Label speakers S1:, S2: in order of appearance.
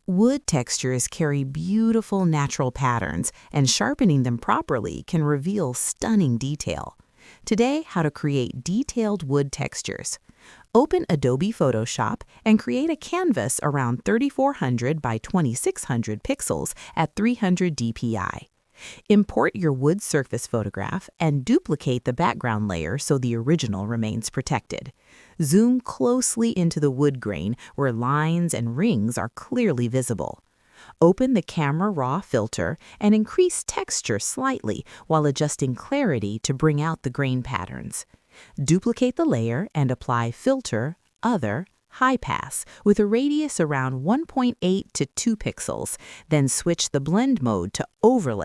S1: Wood textures carry beautiful natural patterns, and sharpening them properly can reveal stunning detail. Today, how to create detailed wood textures. Open Adobe Photoshop and create a canvas around 3400 by 2600 pixels at 300 dpi. Import your wood surface photograph and duplicate the background layer so the original remains protected. Zoom closely into the wood grain where lines and rings are clearly visible. Open the Camera Raw filter and increase texture slightly while adjusting clarity to bring out the grain patterns. Duplicate the layer and apply Filter, Other, High Pass with a radius around 1.8 to 2 pixels, then switch the blend mode to Overlay